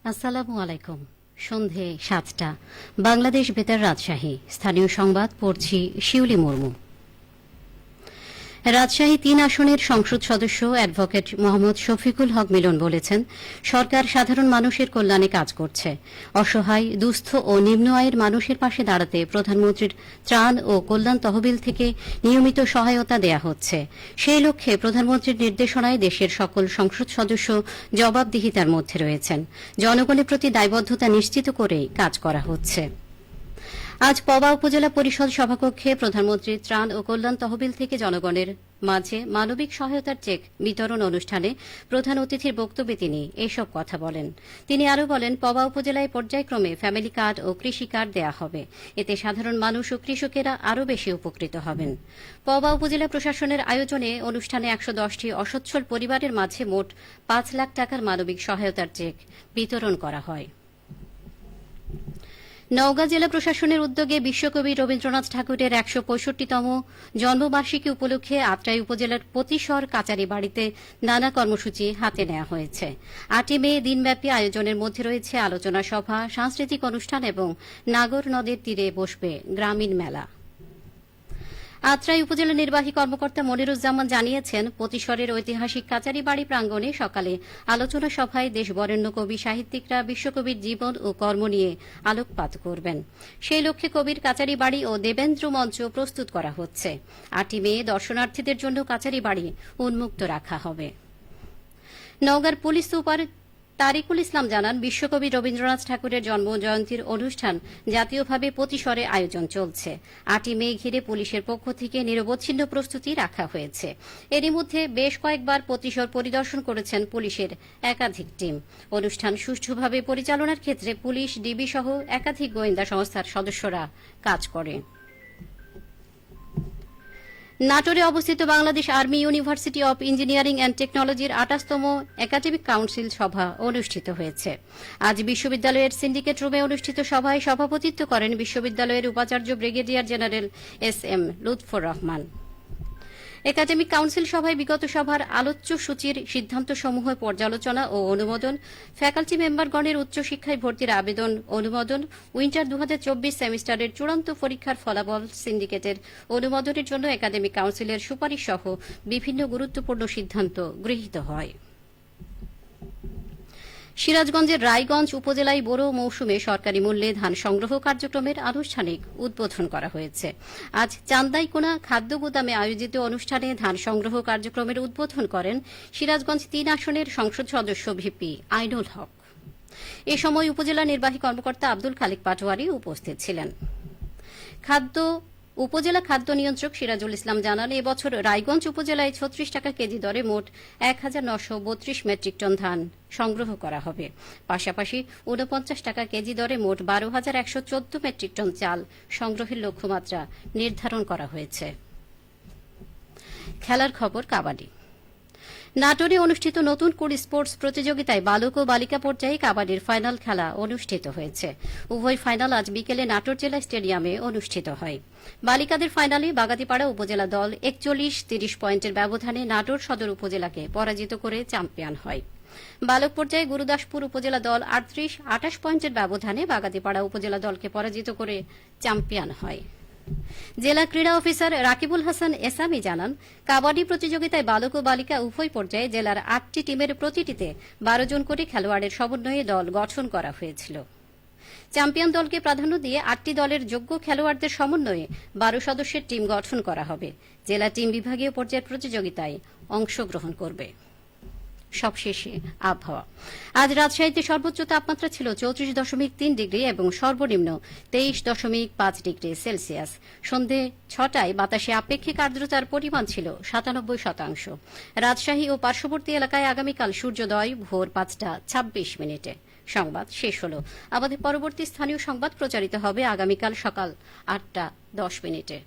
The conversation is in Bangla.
আসসালামু আলাইকুম। সন্ধে ৭টা, বাংলাদেশ বেতার রাজশাহী। স্থানীয় সংবাদ পড়ছি শিউলি মুর্মু। রাজশাহী ৩ আসনের সংসদ সদস্য অ্যাডভোকেট মোহাম্মদ শফিকুল হক মিলন বলেছেন, সরকার সাধারণ মানুষের কল্যাণে কাজ করছে। অসহায়, দুস্থ ও নিম্ন আয়ের মানুষের পাশে দাঁড়াতে প্রধানমন্ত্রীর ত্রাণ ও কল্যাণ তহবিল থেকে নিয়মিত সহায়তা দেয়া হচ্ছে। সেই লক্ষ্যে প্রধানমন্ত্রীর নির্দেশনায় দেশের সকল সংসদ সদস্য জবাবদিহিতার মধ্যে রয়েছেন। জনগণের প্রতি দায়বদ্ধতা নিশ্চিত করেই কাজ করা হচ্ছে। আজ পবা উপজেলা পরিষদ সভাকক্ষে প্রধানমন্ত্রীর ত্রাণ ও কল্যাণ তহবিল থেকে জনগণের মাঝে মানবিক সহায়তার চেক বিতরণ অনুষ্ঠানে প্রধান অতিথির বক্তব্যে তিনি এসব কথা বলেন। তিনি আরও বলেন, পবা উপজেলায় পর্যায়ক্রমে ফ্যামিলি কার্ড ও কৃষি কার্ড দেয়া হবে। এতে সাধারণ মানুষ ও কৃষকেরা আরও বেশি উপকৃত হবেন। পবা উপজেলা প্রশাসনের আয়োজনে অনুষ্ঠানে ১১০টি অসচ্ছল পরিবারের মাঝে মোট ৫ লাখ টাকার মানবিক সহায়তার চেক বিতরণ করা হয়। নওগাঁ জেলা প্রশাসনের উদ্যোগে বিশ্বকবি রবীন্দ্রনাথ ঠাকুরের ১৬৫তম জন্মবার্ষিকী উপলক্ষে আত্রাই উপজেলার পতিশর কাচারি বাড়িতে নানা কর্মসূচি হাতে নেওয়া হয়েছে। ৮ই মে দিনব্যাপী আয়োজনের মধ্যে রয়েছে আলোচনা সভা, সাংস্কৃতিক অনুষ্ঠান এবং নাগর নদের তীরে বসবে গ্রামীণ মেলা। আত্রাই উপজেলা নির্বাহী কর্মকর্তা মনিরুজ্জামান জানিয়েছেন, পতিশরের ঐতিহাসিক কাচারি বাড়ি প্রাঙ্গণে সকালে আলোচনা সভায় দেশ বরেণ্য কবি সাহিত্যিকরা বিশ্বকবির জীবন ও কর্ম নিয়ে আলোকপাত করবেন। সেই লক্ষ্যে কবির কাচারি বাড়ি ও দেবেন্দ্র মঞ্চ প্রস্তুত করা হচ্ছে। ৮ই মে দর্শনার্থীদের জন্য কাচারি বাড়ি উন্মুক্ত রাখা হবে। নওগাঁর পুলিশ সুপার তারিকুল ইসলাম জানান, বিশ্বকবি রবীন্দ্রনাথ ঠাকুরের জন্মজয়ন্তীর অনুষ্ঠান জাতীয়ভাবে পতিশরে আয়োজন চলছে। ৮ই মে ঘিরে পুলিশের পক্ষ থেকে নিরবচ্ছিন্ন প্রস্তুতি রাখা হয়েছে। এরই মধ্যে বেশ কয়েকবার পতিশর পরিদর্শন করেছেন পুলিশের একাধিক টিম। অনুষ্ঠান সুষ্ঠুভাবে পরিচালনার ক্ষেত্রে পুলিশ, ডিবি সহ একাধিক গোয়েন্দা সংস্থার সদস্যরা কাজ করে। নাটোরে অবস্থিত Bangladesh army university of engineering and টেকনোলজির ২৮তম একাডেমিক কাউন্সিল সভা অনুষ্ঠিত হয়েছে। আজ বিশ্ববিদ্যালয়ের সিন্ডিকেট রুমে অনুষ্ঠিত সভায় সভাপতিত্ব করেন বিশ্ববিদ্যালয়ের উপাচার্য brigadier general SM Lutfar Rahman. Academic council সভায় বিগত সভার আলোচ্য সূচির সিদ্ধান্তসমূহ পর্যালোচনা ও অনুমোদন, ফ্যাকাল্টি মেম্বারগণের উচ্চশিক্ষায় ভর্তির আবেদন অনুমোদন, উইন্টার ২০২৪ সেমিস্টারের চূড়ান্ত পরীক্ষার ফলাফল সিন্ডিকেটের অনুমোদনের জন্য একাডেমিক কাউন্সিলের সুপারিশ সহ বিভিন্ন গুরুত্বপূর্ণ সিদ্ধান্ত গৃহীত হয়। সিরাজগঞ্জের রায়গঞ্জ উপজেলায় বোরো মৌসুমে সরকারি মূল্যে ধান সংগ্রহ কার্যক্রমের আনুষ্ঠানিক উদ্বোধন করা হয়েছে। আজ চান্দাইকোনা খাদ্য গুদামে আয়োজিত অনুষ্ঠানে ধান সংগ্রহ কার্যক্রমের উদ্বোধন করেন সিরাজগঞ্জ ৩ আসনের সংসদ সদস্য ভিপি আইনুল হক। এ সময় উপজেলা নির্বাহী কর্মকর্তা আব্দুল খালিক পাটোয়ারি উপস্থিত ছিলেন। উপজেলা খাদ্য নিয়ন্ত্রক সিরাজুল ইসলাম জানান, এবছর রায়গঞ্জ উপজেলায় ৩৬ টাকা কেজি দরে মোট ১,৯৩২ মেট্রিক টন ধান সংগ্রহ করা হবে। পাশাপাশি ৪৯ টাকা কেজি দরে মোট ১২,১১৪ মেট্রিক টন চাল সংগ্রহের লক্ষ্যমাত্রা নির্ধারণ করা হয়েছে। খেলার খবর কাবাডি। নাটোরে অনুষ্ঠিত নতুন কুড় স্পোর্টস প্রতিযোগিতায় বালক ও বালিকা পর্যায়ে কাবাডির ফাইনাল খেলা অনুষ্ঠিত হয়েছে। উভয় ফাইনাল আজ বিকেলে নাটোর জেলা স্টেডিয়ামে অনুষ্ঠিত হয়। বালিকাদের ফাইনালে বাগাতিপাড়া উপজেলা দল ৪১-৩০ পয়েন্টের ব্যবধানে নাটোর সদর উপজেলাকে পরাজিত করে চ্যাম্পিয়ন হয়। বালক পর্যায়ে গুরুদাসপুর উপজেলা দল ৩৮-২৮ পয়েন্টের ব্যবধানে বাগাতিপাড়া উপজেলা দলকে পরাজিত করে চ্যাম্পিয়ন হয়। জেলা ক্রীড়া অফিসার রাকিবুল হাসান এসামি জানান, কাবাডি প্রতিযোগিতায় বালক ও বালিকা উভয় পর্যায়ে জেলার ৮টি টিমের প্রতিটিতে ১২ জন করে খেলোয়াড়ের সমন্বয়ে দল গঠন করা হয়েছিল। চ্যাম্পিয়ন দলকে প্রাধান্য দিয়ে ৮টি দলের যোগ্য খেলোয়াড়দের সমন্বয়ে ১২ সদস্যের টিম গঠন করা হবে। জেলা টিম বিভাগীয় পর্যায়ের প্রতিযোগিতায় অংশগ্রহণ করবে। সবশেষে আবহাওয়া। আজ রাজশাহীতে সর্বোচ্চ তাপমাত্রা ছিল ৩৪.৩ ডিগ্রি এবং সর্বনিম্ন ২৩.৫ ডিগ্রি সেলসিয়াস। সন্ধে ৬টায় বাতাসে আপেক্ষিক আর্দ্রতার পরিমাণ ছিল ৯৭%। রাজশাহী ও পার্শ্ববর্তী এলাকায় আগামীকাল সূর্যোদয় ভোর ৫টা ২৬ সংবাদ শেষ হল। আমাদের পরবর্তী স্থানীয় সংবাদ প্রচারিত হবে আগামীকাল সকাল ৮টা ১০।